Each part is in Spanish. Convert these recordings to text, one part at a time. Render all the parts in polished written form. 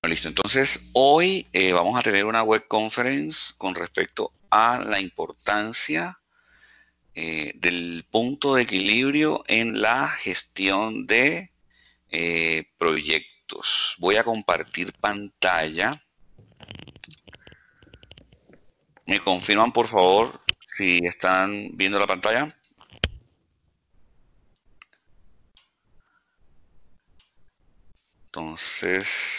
Listo. Entonces, hoy vamos a tener una web conference con respecto a la importancia del punto de equilibrio en la gestión de proyectos. Voy a compartir pantalla. ¿Me confirman, por favor, si están viendo la pantalla? Entonces,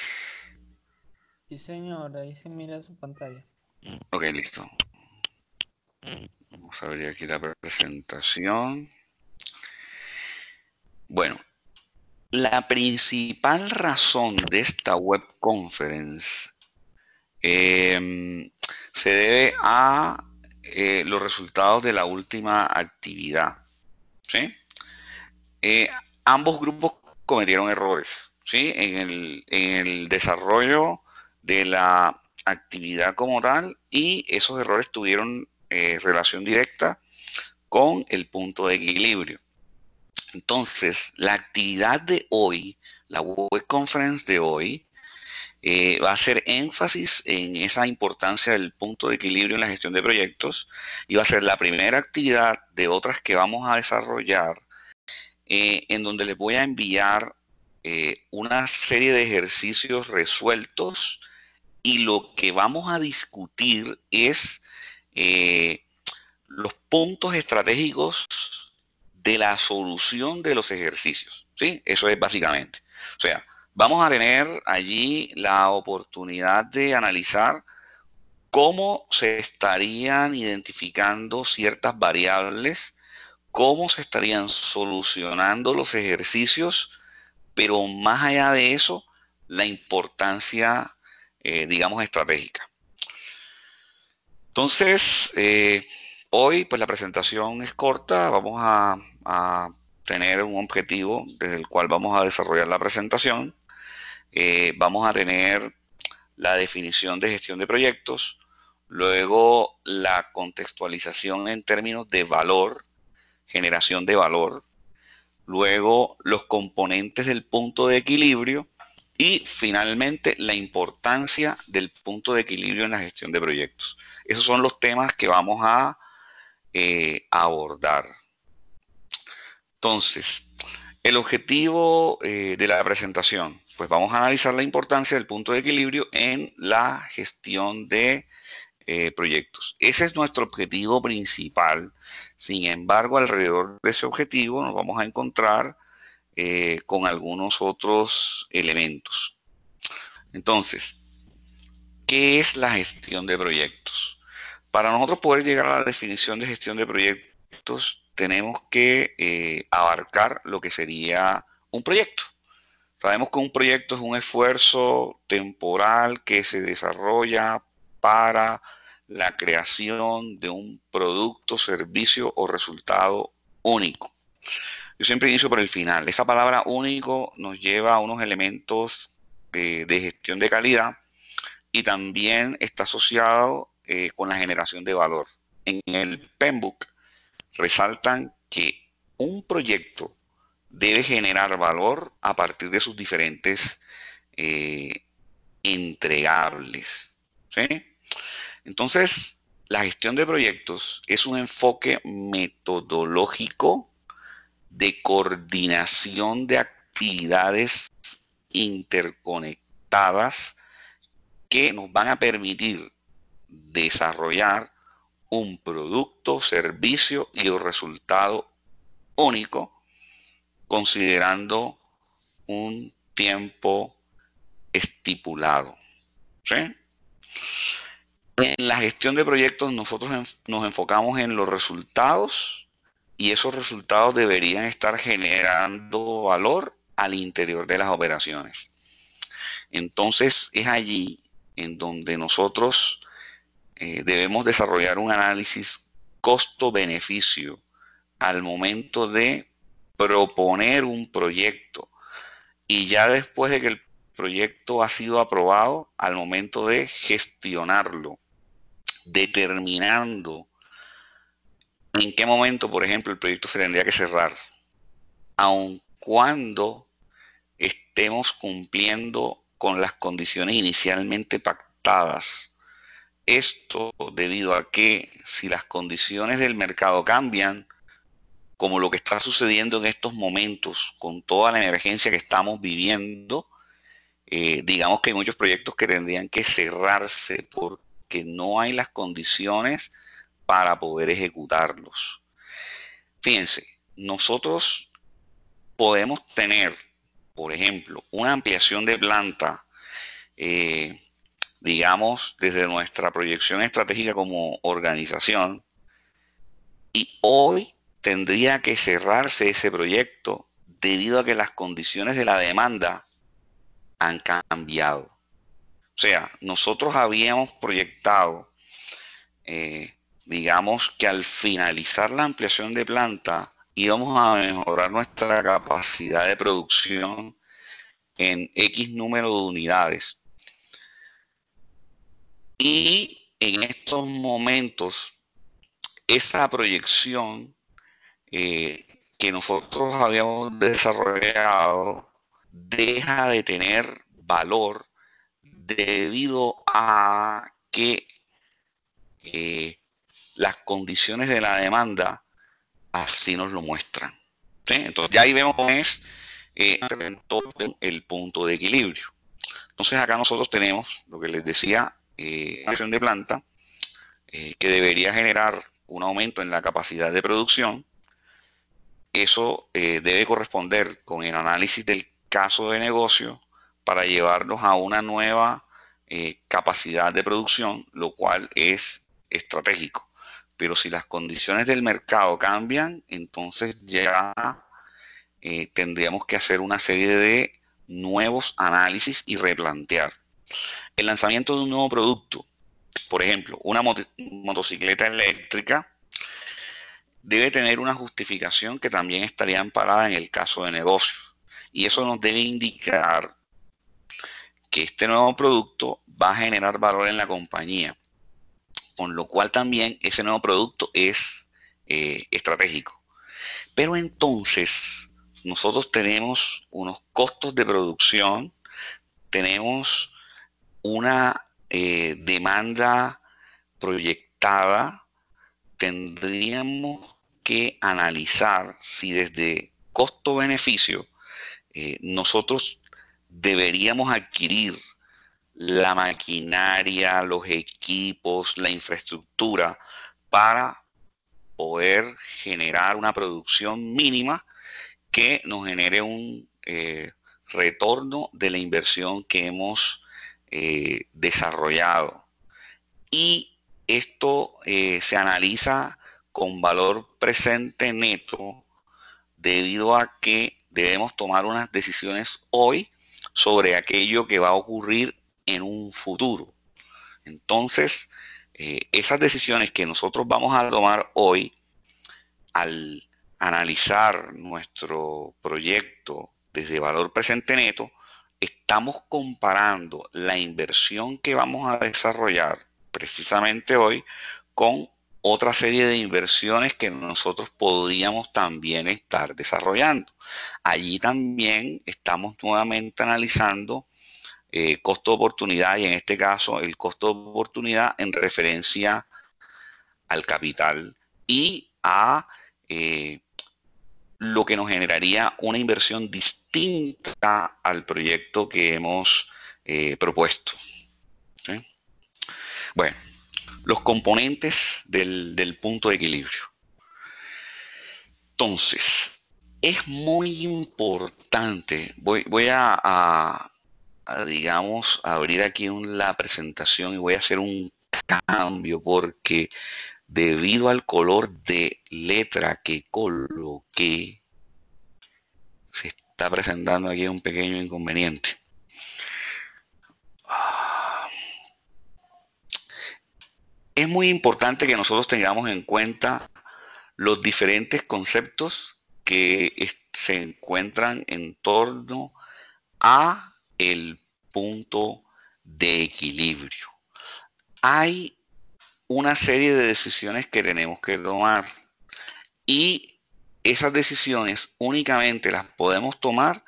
Sí, señor, ahí se mira su pantalla. ok, listo. Vamos a abrir aquí la presentación. Bueno, la principal razón de esta web conference se debe a los resultados de la última actividad. ¿Sí? Eh, Ambos grupos cometieron errores, ¿sí? En el desarrollo de la actividad como tal, y esos errores tuvieron relación directa con el punto de equilibrio. Entonces, la actividad de hoy, la web conference de hoy, va a hacer énfasis en esa importancia del punto de equilibrio en la gestión de proyectos, y va a ser la primera actividad de otras que vamos a desarrollar, en donde les voy a enviar una serie de ejercicios resueltos, y lo que vamos a discutir es eh, los puntos estratégicos de la solución de los ejercicios. ¿Sí? Eso es básicamente. O sea, vamos a tener allí la oportunidad de analizar cómo se estarían identificando ciertas variables, cómo se estarían solucionando los ejercicios, pero más allá de eso, la importancia, digamos, estratégica. Entonces, hoy pues la presentación es corta. Vamos a tener un objetivo desde el cual vamos a desarrollar la presentación. Vamos a tener la definición de gestión de proyectos, luego la contextualización en términos de valor, generación de valor, luego los componentes del punto de equilibrio, y finalmente la importancia del punto de equilibrio en la gestión de proyectos. Esos son los temas que vamos a abordar. Entonces, el objetivo de la presentación, pues vamos a analizar la importancia del punto de equilibrio en la gestión de proyectos. Ese es nuestro objetivo principal. Sin embargo, alrededor de ese objetivo nos vamos a encontrar con algunos otros elementos. Entonces, ¿qué es la gestión de proyectos? Para nosotros poder llegar a la definición de gestión de proyectos, tenemos que abarcar lo que sería un proyecto. Sabemos que un proyecto es un esfuerzo temporal que se desarrolla para la creación de un producto, servicio o resultado único. Yo siempre inicio por el final. Esa palabra único nos lleva a unos elementos de gestión de calidad, y también está asociado con la generación de valor. En el PMBOK resaltan que un proyecto debe generar valor a partir de sus diferentes eh, entregables. ¿Sí? Entonces, la gestión de proyectos es un enfoque metodológico de coordinación de actividades interconectadas que nos van a permitir desarrollar un producto, servicio y un resultado único, considerando un tiempo estipulado. ¿Sí? En la gestión de proyectos nosotros nos enfocamos en los resultados, y esos resultados deberían estar generando valor al interior de las operaciones. Entonces es allí en donde nosotros debemos desarrollar un análisis costo-beneficio al momento de proponer un proyecto, y ya después de que el proyecto ha sido aprobado, al momento de gestionarlo, determinando en qué momento, por ejemplo, el proyecto se tendría que cerrar, aun cuando estemos cumpliendo con las condiciones inicialmente pactadas. Esto debido a que si las condiciones del mercado cambian, como lo que está sucediendo en estos momentos con toda la emergencia que estamos viviendo, digamos que hay muchos proyectos que tendrían que cerrarse porque no hay las condiciones para poder ejecutarlos. Fíjense, nosotros podemos tener, por ejemplo, una ampliación de planta, digamos, desde nuestra proyección estratégica como organización, y hoy tendría que cerrarse ese proyecto debido a que las condiciones de la demanda han cambiado. O sea, nosotros habíamos proyectado, digamos, que al finalizar la ampliación de planta íbamos a mejorar nuestra capacidad de producción en X número de unidades. Y en estos momentos, esa proyección que nosotros habíamos desarrollado deja de tener valor debido a que las condiciones de la demanda así nos lo muestran. ¿Sí? Entonces ya ahí vemos cómo es el punto de equilibrio. Entonces acá nosotros tenemos lo que les decía, una acción de planta que debería generar un aumento en la capacidad de producción. Eso debe corresponder con el análisis del caso de negocio para llevarnos a una nueva capacidad de producción, lo cual es estratégico. Pero si las condiciones del mercado cambian, entonces ya tendríamos que hacer una serie de nuevos análisis y replantear. El lanzamiento de un nuevo producto, por ejemplo, una motocicleta eléctrica, debe tener una justificación que también estaría amparada en el caso de negocio. Y eso nos debe indicar que este nuevo producto va a generar valor en la compañía, con lo cual también ese nuevo producto es estratégico. Pero entonces nosotros tenemos unos costos de producción, tenemos una demanda proyectada, tendríamos que analizar si desde costo-beneficio nosotros deberíamos adquirir la maquinaria, los equipos, la infraestructura para poder generar una producción mínima que nos genere un retorno de la inversión que hemos desarrollado. Y esto se analiza con valor presente neto debido a que debemos tomar unas decisiones hoy sobre aquello que va a ocurrir en un futuro. Entonces, esas decisiones que nosotros vamos a tomar hoy al analizar nuestro proyecto desde valor presente neto, estamos comparando la inversión que vamos a desarrollar precisamente hoy con otra serie de inversiones que nosotros podríamos también estar desarrollando. Allí también estamos nuevamente analizando costo de oportunidad, y en este caso el costo de oportunidad en referencia al capital y a lo que nos generaría una inversión distinta al proyecto que hemos propuesto. ¿Sí? Bueno, los componentes del punto de equilibrio. Entonces, es muy importante, voy a digamos, abrir aquí la presentación y voy a hacer un cambio porque debido al color de letra que coloqué, se está presentando aquí un pequeño inconveniente. Es muy importante que nosotros tengamos en cuenta los diferentes conceptos que se encuentran en torno a el punto de equilibrio. Hay una serie de decisiones que tenemos que tomar y esas decisiones únicamente las podemos tomar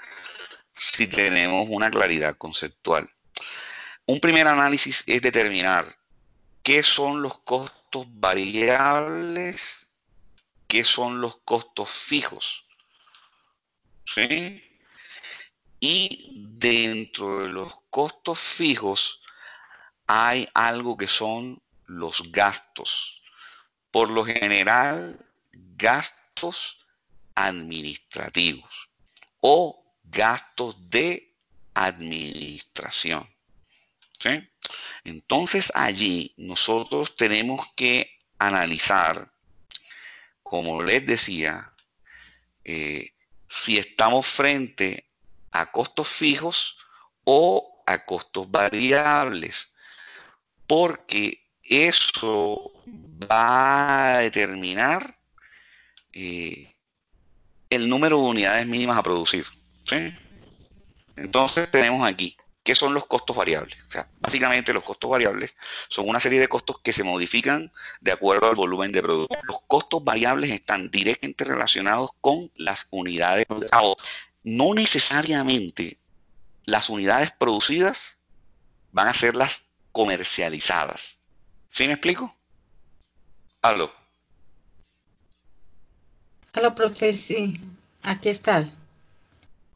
si tenemos una claridad conceptual. Un primer análisis es determinar qué son los costos variables, qué son los costos fijos, ¿sí? Y dentro de los costos fijos hay algo que son los gastos. Por lo general, gastos administrativos o gastos de administración, ¿sí? Entonces allí nosotros tenemos que analizar, como les decía, si estamos frente a costos fijos o a costos variables, porque eso va a determinar el número de unidades mínimas a producir, ¿sí? Entonces tenemos aquí, ¿qué son los costos variables? O sea, básicamente los costos variables son una serie de costos que se modifican de acuerdo al volumen de producto. Los costos variables están directamente relacionados con las unidades. No necesariamente las unidades producidas van a ser las comercializadas. ¿Sí me explico? Aló. Hola, profe, sí, aquí está.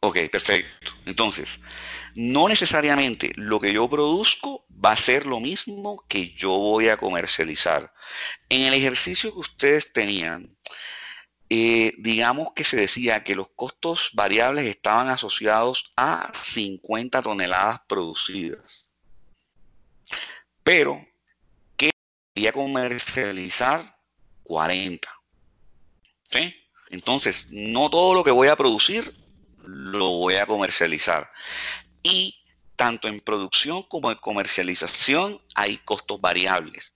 Ok, perfecto. Entonces, no necesariamente lo que yo produzco va a ser lo mismo que yo voy a comercializar. En el ejercicio que ustedes tenían, digamos que se decía que los costos variables estaban asociados a 50 toneladas producidas, pero que quería comercializar 40. ¿Sí? Entonces, no todo lo que voy a producir lo voy a comercializar. Y tanto en producción como en comercialización hay costos variables.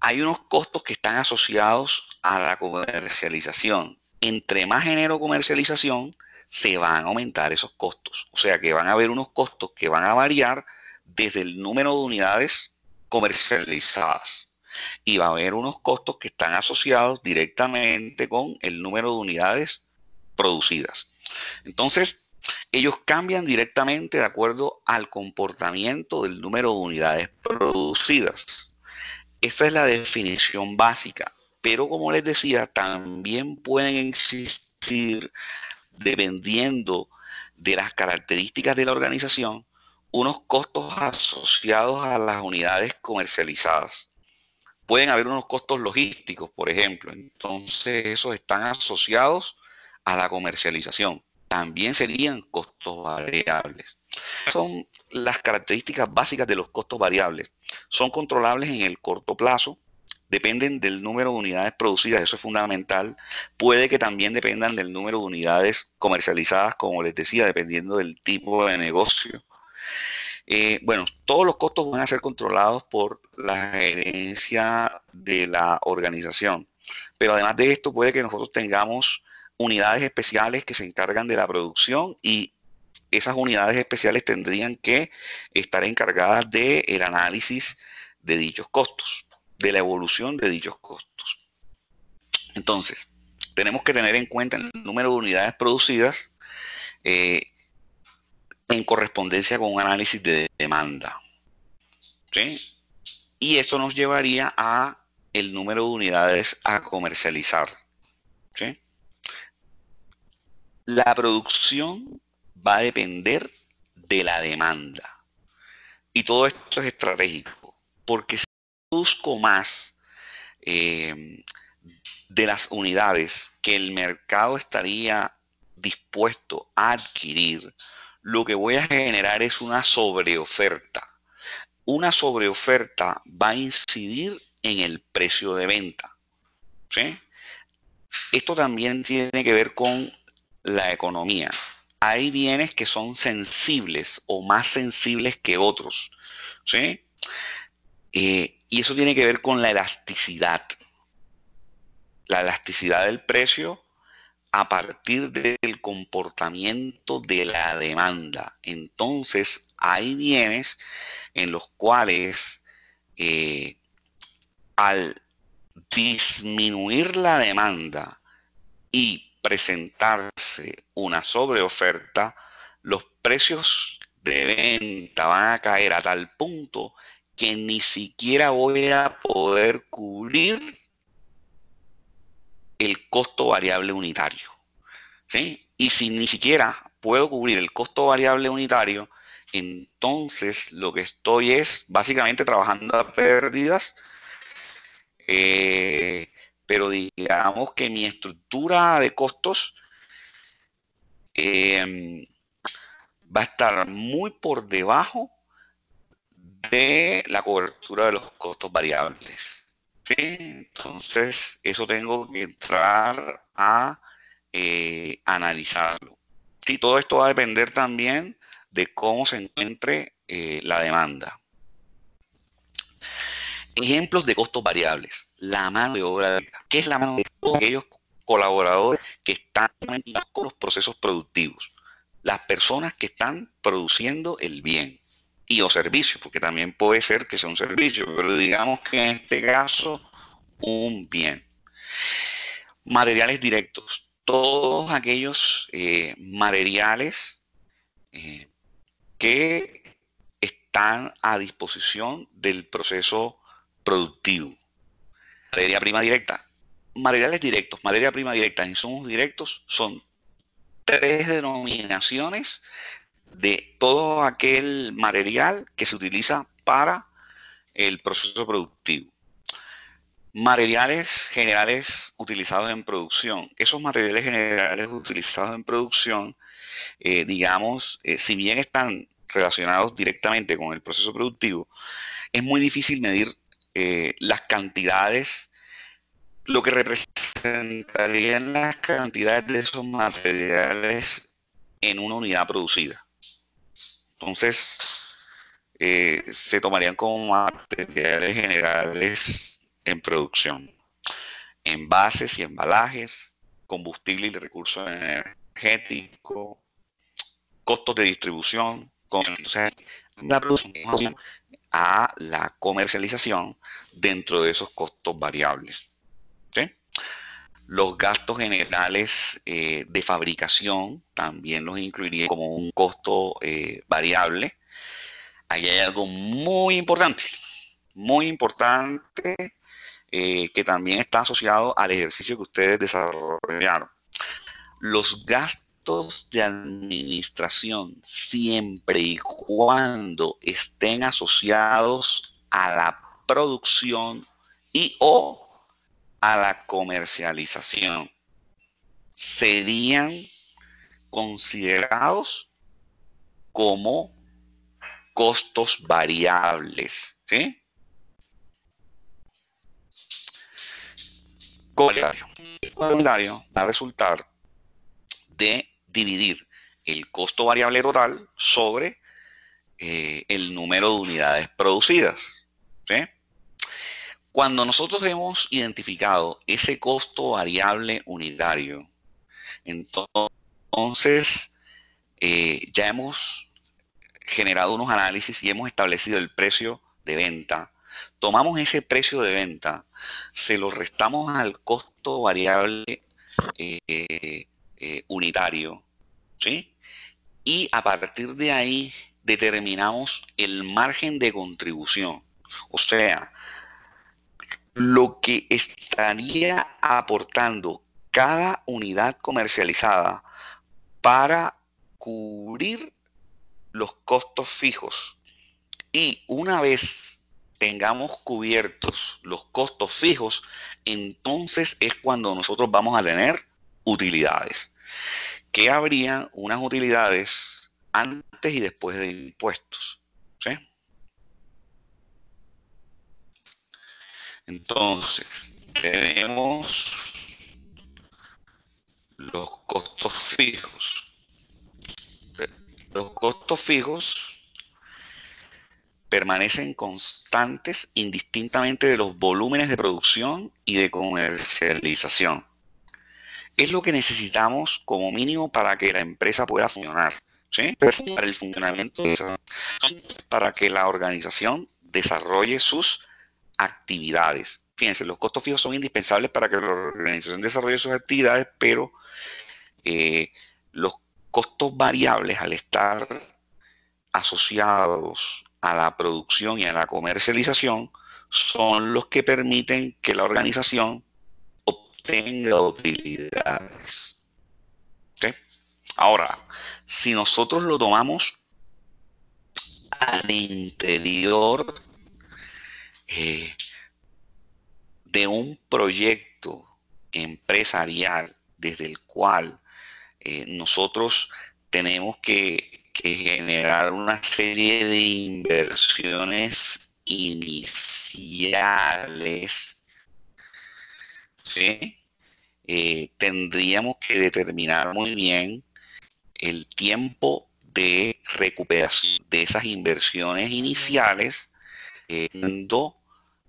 Hay unos costos que están asociados a la comercialización. Entre más genero comercialización, se van a aumentar esos costos. O sea que van a haber unos costos que van a variar desde el número de unidades comercializadas. Y va a haber unos costos que están asociados directamente con el número de unidades producidas. Entonces, ellos cambian directamente de acuerdo al comportamiento del número de unidades producidas. Esta es la definición básica, pero como les decía, también pueden existir, dependiendo de las características de la organización, unos costos asociados a las unidades comercializadas. Pueden haber unos costos logísticos, por ejemplo, entonces esos están asociados a la comercialización. También serían costos variables. Son las características básicas de los costos variables. Son controlables en el corto plazo, dependen del número de unidades producidas, eso es fundamental. Puede que también dependan del número de unidades comercializadas, como les decía, dependiendo del tipo de negocio. Bueno, todos los costos van a ser controlados por la gerencia de la organización. Pero además de esto, puede que nosotros tengamos unidades especiales que se encargan de la producción y esas unidades especiales tendrían que estar encargadas del análisis de dichos costos, de la evolución de dichos costos. Entonces, tenemos que tener en cuenta el número de unidades producidas en correspondencia con un análisis de demanda, ¿sí? Y esto nos llevaría a el número de unidades a comercializar, ¿sí? La producción va a depender de la demanda. Y todo esto es estratégico, porque si produzco más de las unidades que el mercado estaría dispuesto a adquirir, lo que voy a generar es una sobreoferta. Una sobreoferta va a incidir en el precio de venta, ¿sí? Esto también tiene que ver con la economía. Hay bienes que son sensibles o más sensibles que otros, ¿sí? Y eso tiene que ver con la elasticidad. La elasticidad del precio a partir del comportamiento de la demanda. Entonces, hay bienes en los cuales al disminuir la demanda y presentarse una sobreoferta, los precios de venta van a caer a tal punto que ni siquiera voy a poder cubrir el costo variable unitario, ¿sí? Y si ni siquiera puedo cubrir el costo variable unitario, entonces lo que estoy es básicamente trabajando a pérdidas, pero digamos que mi estructura de costos va a estar muy por debajo de la cobertura de los costos variables. ¿Sí? Entonces, eso tengo que entrar a analizarlo. Sí, todo esto va a depender también de cómo se encuentre la demanda. Ejemplos de costos variables. La mano de obra. ¿Qué es la mano de obra? Aquellos colaboradores que están con los procesos productivos. Las personas que están produciendo el bien y o servicio, porque también puede ser que sea un servicio, pero digamos que en este caso un bien. Materiales directos. Todos aquellos materiales que están a disposición del proceso productivo. Materia prima directa. Materiales directos, materia prima directa, insumos directos son 3 denominaciones de todo aquel material que se utiliza para el proceso productivo. Materiales generales utilizados en producción. Esos materiales generales utilizados en producción, digamos, si bien están relacionados directamente con el proceso productivo, es muy difícil medir las cantidades, lo que representarían las cantidades de esos materiales en una unidad producida. Entonces, se tomarían como materiales generales en producción. Envases y embalajes, combustible y recursos energéticos, costos de distribución, entonces, la producción a la comercialización dentro de esos costos variables. ¿Sí? Los gastos generales de fabricación también los incluiría como un costo variable. Ahí hay algo muy importante que también está asociado al ejercicio que ustedes desarrollaron. Los gastos de administración, siempre y cuando estén asociados a la producción y o a la comercialización, serían considerados como costos variables, ¿sí? El variario va a resultar de dividir el costo variable total sobre el número de unidades producidas, ¿sí? Cuando nosotros hemos identificado ese costo variable unitario, entonces ya hemos generado unos análisis y hemos establecido el precio de venta. Tomamos ese precio de venta, se lo restamos al costo variable unitario, ¿sí? Y a partir de ahí determinamos el margen de contribución. O sea, lo que estaría aportando cada unidad comercializada para cubrir los costos fijos. Y una vez tengamos cubiertos los costos fijos, entonces es cuando nosotros vamos a tener utilidades. Que habría unas utilidades antes y después de impuestos, ¿sí? Entonces, tenemos los costos fijos. Los costos fijos permanecen constantes indistintamente de los volúmenes de producción y de comercialización. Es lo que necesitamos como mínimo para que la empresa pueda funcionar, ¿sí? Para el funcionamiento, para que la organización desarrolle sus actividades. Fíjense, los costos fijos son indispensables para que la organización desarrolle sus actividades, pero los costos variables, al estar asociados a la producción y a la comercialización, son los que permiten que la organización obtenga utilidades. ¿Okay? Ahora, si nosotros lo tomamos al interior de un proyecto empresarial desde el cual nosotros tenemos que generar una serie de inversiones iniciales, ¿sí? Tendríamos que determinar muy bien el tiempo de recuperación de esas inversiones iniciales, dando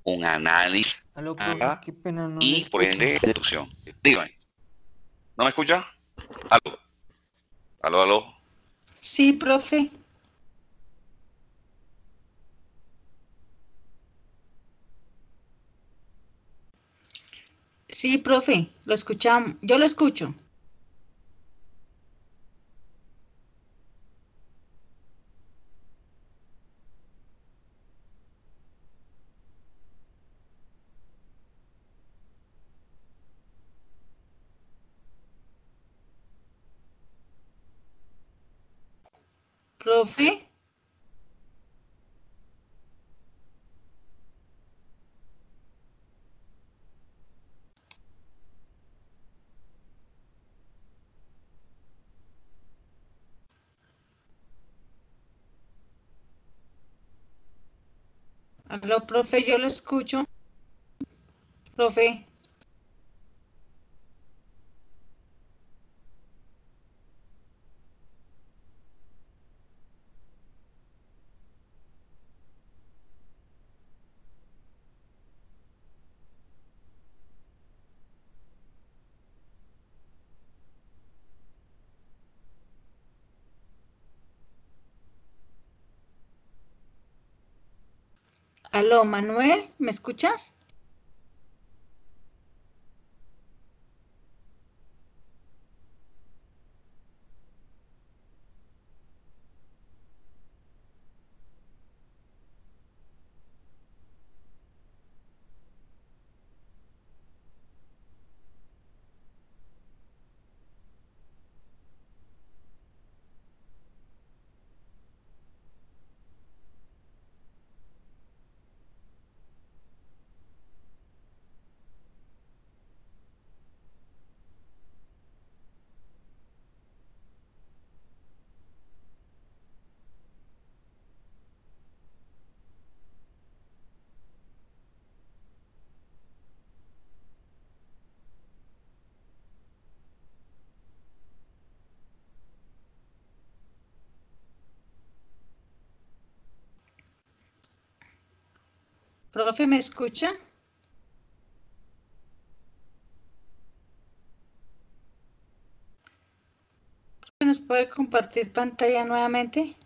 un análisis Aló, profe, qué pena, no le y por ende escucho. deducción. Dígame, ¿no me escucha? Aló, aló, aló. Sí, profe. Sí, profe, lo escuchamos. Yo lo escucho. Profe, aló, profe, yo lo escucho. Profe, aló, Manuel, ¿me escuchas? Profe, ¿me escucha? ¿Nos puede compartir pantalla nuevamente?